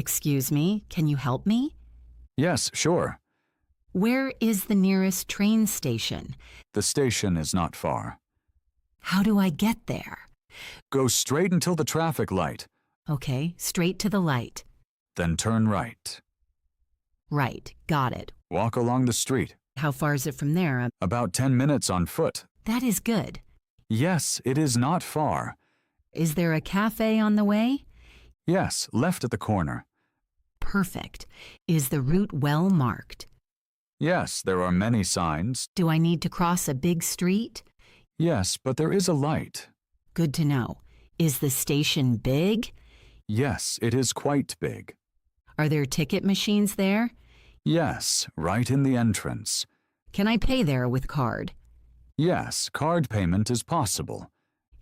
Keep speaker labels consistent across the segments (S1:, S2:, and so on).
S1: Excuse me, can you help me?
S2: Yes, sure.
S1: Where is the nearest train station?
S2: The station is not far.
S1: How do I get there?
S2: Go straight until the traffic light,
S1: Okay, straight to the light.
S2: then turn right.
S1: Right, got it.
S2: Walk along the street.
S1: How far is it from there?
S2: About 10 minutes on foot.
S1: That is good.
S2: Yes, it is not far.
S1: Is there a cafe on the way?
S2: Yes, left at the corner.
S1: Perfect. Is the route well marked?
S2: Yes, there are many signs.
S1: Do I need to cross a big street?
S2: Yes, but there is a light.
S1: Good to know. Is the station big?
S2: Yes, it is quite big.
S1: Are there ticket machines there?
S2: Yes, right in the entrance.
S1: Can I pay there with card?
S2: Yes, card payment is possible.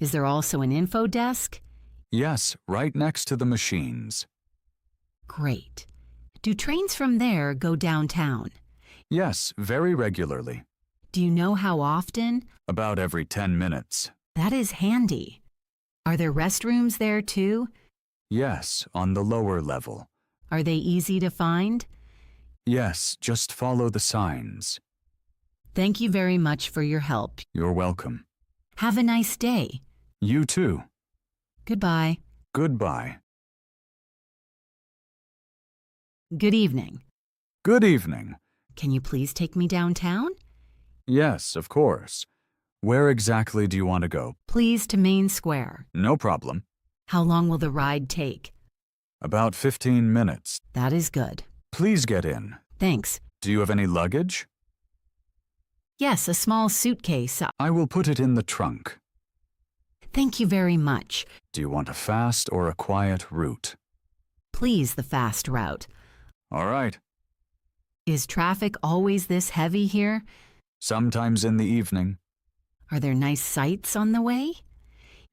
S1: Is there also an info desk?
S2: Yes, right next to the machines.
S1: Great. Do trains from there go downtown?
S2: Yes, very regularly.
S1: Do you know how often?
S2: About every 10 minutes.
S1: That is handy. Are there restrooms there too?
S2: Yes, on the lower level.
S1: Are they easy to find?
S2: Yes, just follow the signs.
S1: Thank you very much for your help.
S2: You're welcome.
S1: Have a nice day.
S2: You too.
S1: Goodbye.
S2: Goodbye.
S1: Good evening.
S2: Good evening.
S1: Can you please take me downtown?
S2: Yes, of course. Where exactly do you want to go?
S1: Please to Main Square.
S2: No problem.
S1: How long will the ride take?
S2: About 15 minutes.
S1: That is good.
S2: Please get in.
S1: Thanks.
S2: Do you have any luggage?
S1: Yes, a small suitcase.
S2: I will put it in the trunk.
S1: Thank you very much.
S2: Do you want a fast or a quiet route?
S1: Please, the fast route.
S2: All right.
S1: Is traffic always this heavy here?
S2: Sometimes in the evening.
S1: Are there nice sights on the way?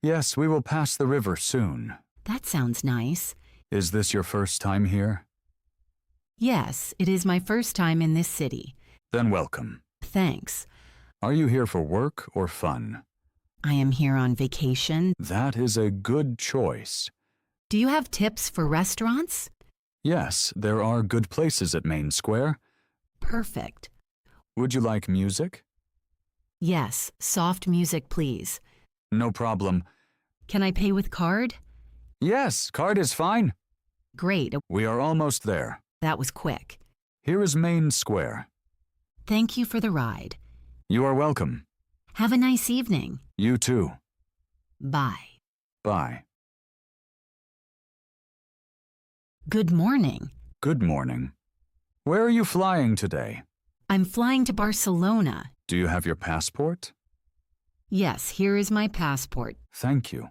S2: Yes, we will pass the river soon.
S1: That sounds nice.
S2: Is this your first time here?
S1: Yes, it is my first time in this city.
S2: Then welcome.
S1: Thanks.
S2: Are you here for work or fun?
S1: I am here on vacation.
S2: That is a good choice.
S1: Do you have tips for restaurants?
S2: Yes, there are good places at Main Square.
S1: Perfect.
S2: Would you like music?
S1: Yes, soft music, please.
S2: No problem.
S1: Can I pay with card?
S2: Yes, card is fine.
S1: Great.
S2: We are almost there.
S1: That was quick.
S2: Here is Main Square.
S1: Thank you for the ride.
S2: You are welcome.
S1: Have a nice evening.
S2: You too.
S1: Bye.
S2: Bye.
S1: Good morning.
S2: Good morning. Where are you flying today?
S1: I'm flying to Barcelona.
S2: Do you have your passport?
S1: Yes, here is my passport.
S2: Thank you.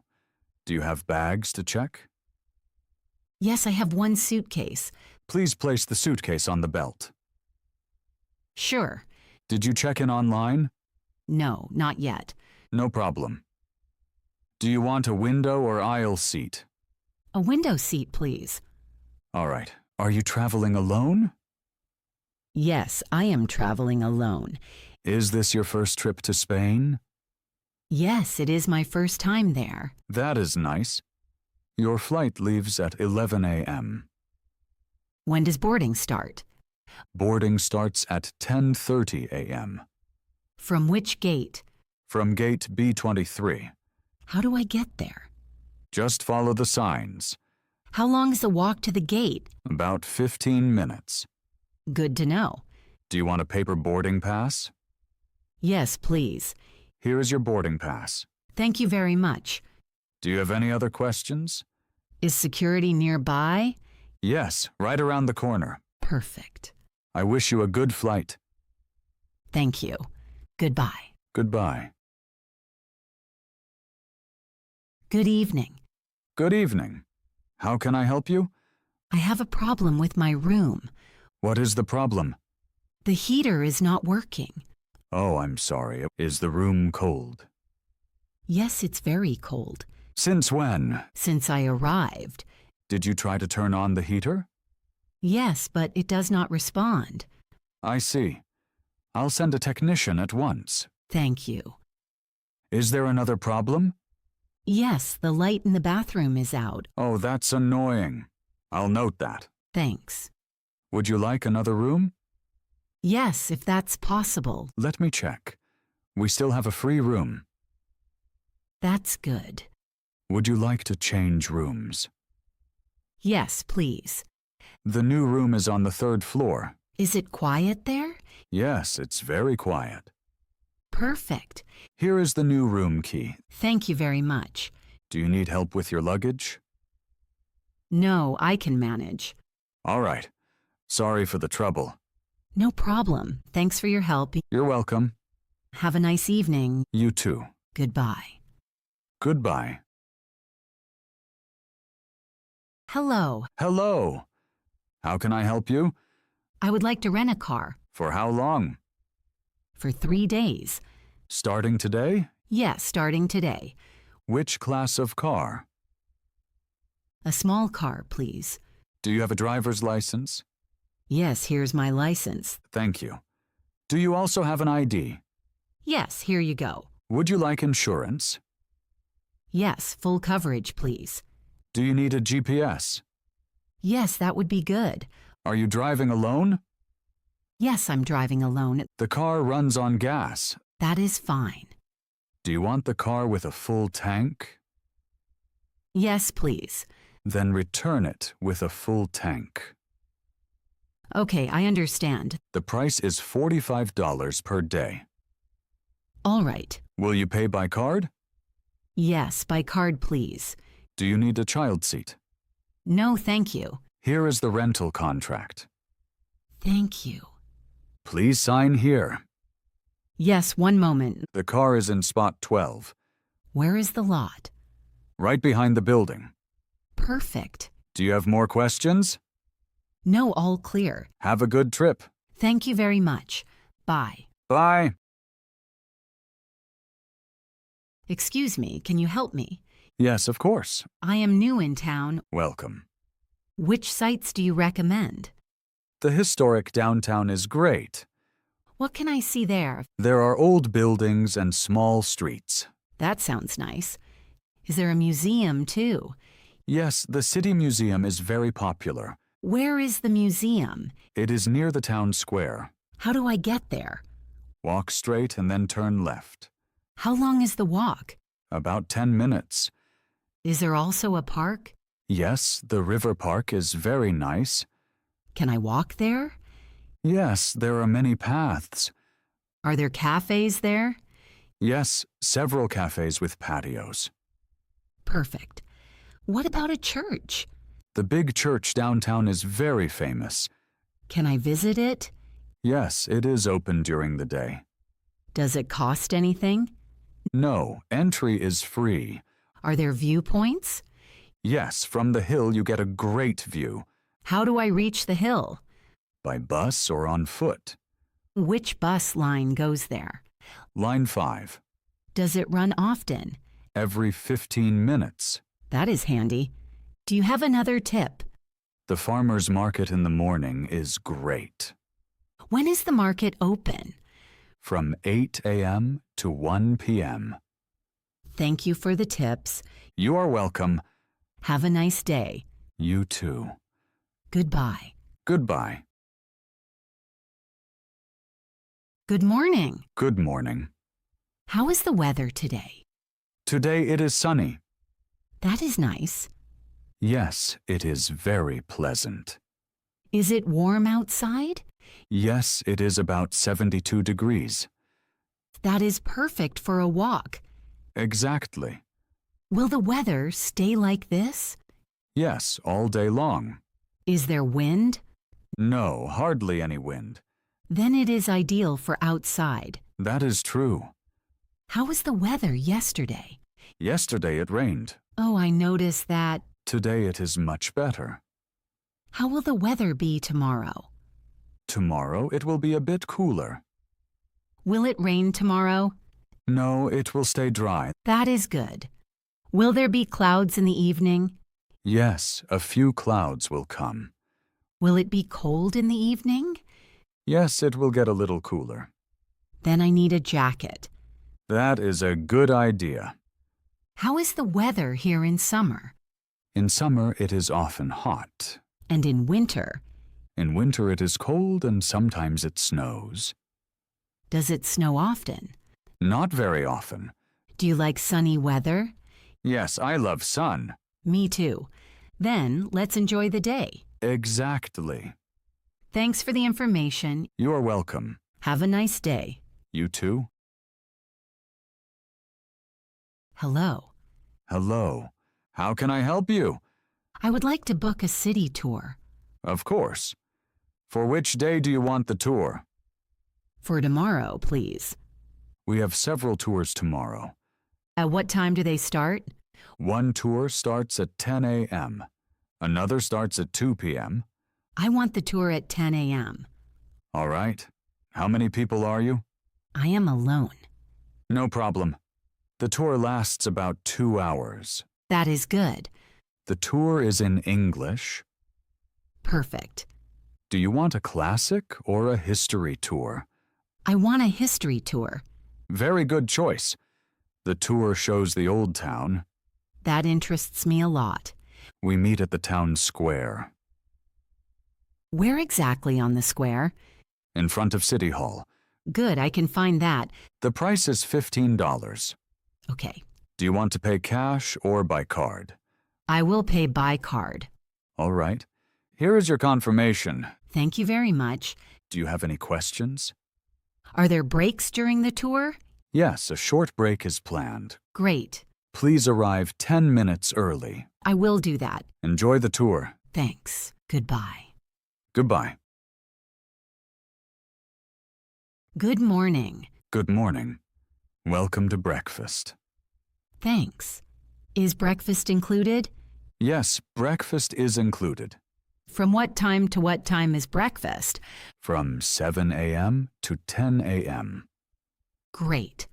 S2: Do you have bags to check?
S1: Yes, I have one suitcase.
S2: Please place the suitcase on the belt.
S1: Sure.
S2: Did you check in online?
S1: No, not yet.
S2: No problem. Do you want a window or aisle seat?
S1: A window seat, please.
S2: All right. Are you traveling alone?
S1: Yes, I am traveling alone.
S2: Is this your first trip to Spain?
S1: Yes, it is my first time there.
S2: That is nice. Your flight leaves at 11 a.m.
S1: When does boarding start?
S2: Boarding starts at 10:30 a.m.
S1: From which gate?
S2: From gate B23.
S1: How do I get there?
S2: Just follow the signs.
S1: How long is the walk to the gate?
S2: About 15 minutes.
S1: Good to know.
S2: Do you want a paper boarding pass?
S1: Yes, please.
S2: Here is your boarding pass.
S1: Thank you very much.
S2: Do you have any other questions?
S1: Is security nearby?
S2: Yes, right around the corner.
S1: Perfect.
S2: I wish you a good flight.
S1: Thank you. Goodbye.
S2: Goodbye.
S1: Good evening.
S2: Good evening. How can I help you?
S1: I have a problem with my room.
S2: What is the problem?
S1: The heater is not working.
S2: Oh, I'm sorry. Is the room cold?
S1: Yes, it's very cold.
S2: Since when?
S1: Since I arrived.
S2: Did you try to turn on the heater?
S1: Yes, but it does not respond.
S2: I see. I'll send a technician at once.
S1: Thank you.
S2: Is there another problem?
S1: Yes, the light in the bathroom is out.
S2: Oh, that's annoying. I'll note that.
S1: Thanks.
S2: Would you like another room?
S1: Yes, if that's possible.
S2: Let me check. We still have a free room.
S1: That's good.
S2: Would you like to change rooms?
S1: Yes, please.
S2: The new room is on the 3rd floor.
S1: Is it quiet there?
S2: Yes, it's very quiet.
S1: Perfect.
S2: Here is the new room key.
S1: Thank you very much.
S2: Do you need help with your luggage?
S1: No, I can manage.
S2: All right. Sorry for the trouble.
S1: No problem. Thanks for your help.
S2: You're welcome.
S1: Have a nice evening.
S2: You too.
S1: Goodbye.
S2: Goodbye.
S1: Hello.
S2: Hello. How can I help you?
S1: I would like to rent a car.
S2: For how long?
S1: For 3 days.
S2: Starting today?
S1: Yes, starting today.
S2: Which class of car?
S1: A small car, please.
S2: Do you have a driver's license?
S1: Yes, here's my license.
S2: Thank you. Do you also have an ID?
S1: Yes, here you go.
S2: Would you like insurance?
S1: Yes, full coverage, please.
S2: Do you need a GPS?
S1: Yes, that would be good.
S2: Are you driving alone?
S1: Yes, I'm driving alone.
S2: The car runs on gas.
S1: That is fine.
S2: Do you want the car with a full tank?
S1: Yes, please.
S2: Then return it with a full tank.
S1: Okay, I understand.
S2: The price is $45 per day.
S1: All right.
S2: Will you pay by card?
S1: Yes, by card, please.
S2: Do you need a child seat?
S1: No, thank you.
S2: Here is the rental contract.
S1: Thank you.
S2: Please sign here.
S1: Yes, one moment.
S2: The car is in spot 12.
S1: Where is the lot?
S2: Right behind the building.
S1: Perfect.
S2: Do you have more questions?
S1: No, all clear.
S2: Have a good trip.
S1: Thank you very much. Bye.
S2: Bye.
S1: Excuse me, can you help me?
S2: Yes, of course.
S1: I am new in town.
S2: Welcome.
S1: Which sites do you recommend?
S2: The historic downtown is great.
S1: What can I see there?
S2: There are old buildings and small streets.
S1: That sounds nice. Is there a museum, too?
S2: Yes, the City Museum is very popular.
S1: Where is the museum?
S2: It is near the town square.
S1: How do I get there?
S2: Walk straight and then turn left.
S1: How long is the walk?
S2: About 10 minutes.
S1: Is there also a park?
S2: Yes, the river park is very nice.
S1: Can I walk there?
S2: Yes, there are many paths.
S1: Are there cafes there?
S2: Yes, several cafes with patios.
S1: Perfect. What about a church?
S2: The big church downtown is very famous.
S1: Can I visit it?
S2: Yes, it is open during the day.
S1: Does it cost anything?
S2: No, entry is free.
S1: Are there viewpoints?
S2: Yes, from the hill you get a great view.
S1: How do I reach the hill?
S2: By bus or on foot.
S1: Which bus line goes there?
S2: Line 5.
S1: Does it run often?
S2: Every 15 minutes.
S1: That is handy. Do you have another tip?
S2: The farmer's market in the morning is great.
S1: When is the market open?
S2: From 8 a.m. to 1 p.m.
S1: Thank you for the tips.
S2: You are welcome.
S1: Have a nice day.
S2: You too.
S1: Goodbye.
S2: Goodbye.
S1: Good morning.
S2: Good morning.
S1: How is the weather today?
S2: Today it is sunny.
S1: That is nice.
S2: Yes, it is very pleasant.
S1: Is it warm outside?
S2: Yes, it is about 72 degrees.
S1: That is perfect for a walk.
S2: Exactly.
S1: Will the weather stay like this?
S2: Yes, all day long.
S1: Is there wind?
S2: No, hardly any wind.
S1: Then it is ideal for outside.
S2: That is true.
S1: How was the weather yesterday?
S2: Yesterday it rained.
S1: Oh, I noticed that.
S2: Today it is much better.
S1: How will the weather be tomorrow?
S2: Tomorrow it will be a bit cooler.
S1: Will it rain tomorrow?
S2: No, it will stay dry.
S1: That is good. Will there be clouds in the evening?
S2: Yes, a few clouds will come.
S1: Will it be cold in the evening?
S2: Yes, it will get a little cooler.
S1: Then I need a jacket.
S2: That is a good idea.
S1: How is the weather here in summer?
S2: In summer it is often hot.
S1: And in winter,
S2: In winter it is cold and sometimes it snows.
S1: does it snow often?
S2: Not very often.
S1: Do you like sunny weather?
S2: Yes, I love sun.
S1: Me too. Then let's enjoy the day.
S2: Exactly.
S1: Thanks for the information.
S2: You're welcome.
S1: Have a nice day.
S2: You too?
S1: Hello.
S2: Hello. How can I help you?
S1: I would like to book a city tour.
S2: Of course. For which day do you want the tour?
S1: For tomorrow, please.
S2: We have several tours tomorrow.
S1: At what time do they start?
S2: One tour starts at 10 a.m. Another starts at 2 p.m.
S1: I want the tour at 10 a.m.
S2: All right. How many people are you?
S1: I am alone.
S2: No problem. The tour lasts about 2 hours.
S1: That is good.
S2: The tour is in English.
S1: Perfect.
S2: Do you want a classic or a history tour?
S1: I want a history tour.
S2: Very good choice. The tour shows the old town.
S1: That interests me a lot.
S2: We meet at the town square.
S1: Where exactly on the square?
S2: In front of City Hall.
S1: Good, I can find that.
S2: The price is $15.
S1: Okay.
S2: Do you want to pay cash or by card?
S1: I will pay by card.
S2: All right. Here is your confirmation.
S1: Thank you very much.
S2: Do you have any questions?
S1: Are there breaks during the tour?
S2: Yes, a short break is planned.
S1: Great.
S2: Please arrive 10 minutes early.
S1: I will do that.
S2: Enjoy the tour.
S1: Thanks. Goodbye.
S2: Goodbye.
S1: Good morning.
S2: Good morning. Welcome to breakfast.
S1: Thanks. Is breakfast included?
S2: Yes, breakfast is included.
S1: From what time to what time is breakfast?
S2: From 7 a.m. to 10 a.m.
S1: Great.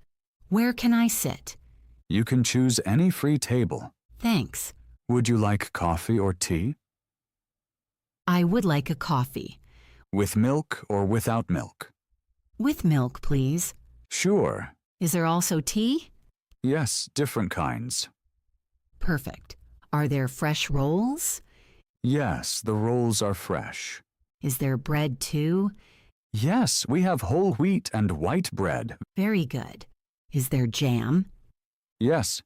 S1: Where can I sit?
S2: You can choose any free table.
S1: Thanks.
S2: Would you like coffee or tea?
S1: I would like a coffee.
S2: With milk or without milk?
S1: With milk, please.
S2: Sure.
S1: Is there also tea?
S2: Yes, different kinds.
S1: Perfect. Are there fresh rolls?
S2: Yes, the rolls are fresh.
S1: Is there bread too?
S2: Yes, we have whole wheat and white bread.
S1: Very good. Is there jam?
S2: Yes,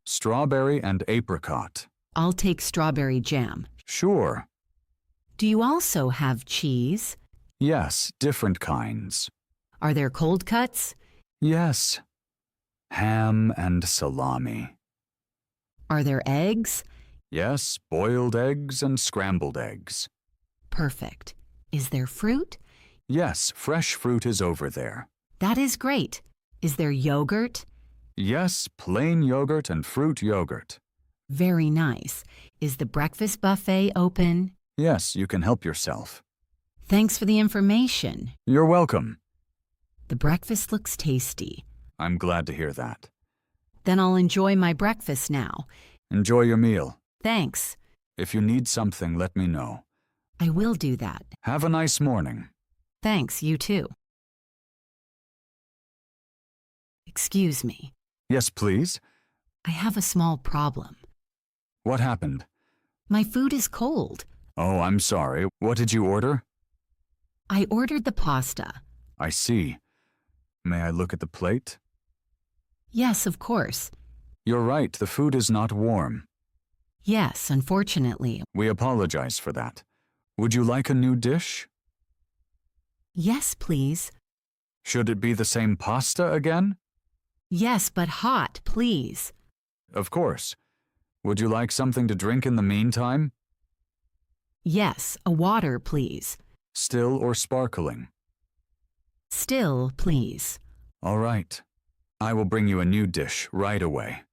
S2: strawberry and apricot.
S1: I'll take strawberry jam.
S2: Sure.
S1: Do you also have cheese?
S2: Yes, different kinds.
S1: Are there cold cuts?
S2: Yes. Ham and salami.
S1: Are there eggs?
S2: Yes, boiled eggs and scrambled eggs.
S1: Perfect. Is there fruit?
S2: Yes, fresh fruit is over there.
S1: That is great. Is there yogurt?
S2: Yes, plain yogurt and fruit yogurt.
S1: Very nice. Is the breakfast buffet open?
S2: Yes, you can help yourself.
S1: Thanks for the information.
S2: You're welcome.
S1: The breakfast looks tasty.
S2: I'm glad to hear that.
S1: Then I'll enjoy my breakfast now.
S2: Enjoy your meal.
S1: Thanks.
S2: If you need something, let me know.
S1: I will do that.
S2: Have a nice morning.
S1: Thanks, you too. Excuse me.
S2: Yes, please.
S1: I have a small problem.
S2: What happened?
S1: My food is cold.
S2: Oh, I'm sorry. What did you order?
S1: I ordered the pasta.
S2: I see. May I look at the plate?
S1: Yes, of course.
S2: You're right, the food is not warm.
S1: Yes, unfortunately.
S2: We apologize for that. Would you like a new dish?
S1: Yes, please.
S2: Should it be the same pasta again?
S1: Yes, but hot, please.
S2: Of course. Would you like something to drink in the meantime?
S1: Yes, a water, please.
S2: Still or sparkling?
S1: Still, please.
S2: All right. I will bring you a new dish right away.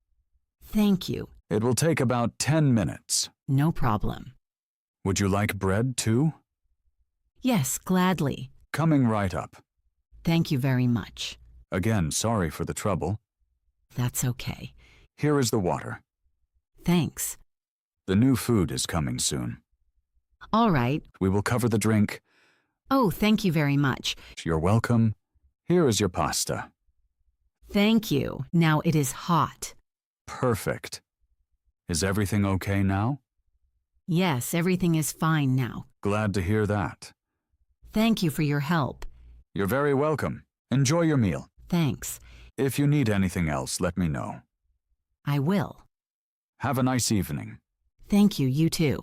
S1: Thank you.
S2: It will take about 10 minutes.
S1: No problem.
S2: Would you like bread too?
S1: Yes, gladly.
S2: Coming right up.
S1: Thank you very much.
S2: Again, sorry for the trouble.
S1: That's okay.
S2: Here is the water.
S1: Thanks.
S2: The new food is coming soon.
S1: All right.
S2: We will cover the drink.
S1: Oh, thank you very much.
S2: You're welcome. Here is your pasta.
S1: Thank you. Now it is hot.
S2: Perfect. Is everything okay now?
S1: Yes, everything is fine now.
S2: Glad to hear that.
S1: Thank you for your help.
S2: You're very welcome. Enjoy your meal.
S1: Thanks.
S2: If you need anything else, let me know.
S1: I will.
S2: Have a nice evening.
S1: Thank you, you too.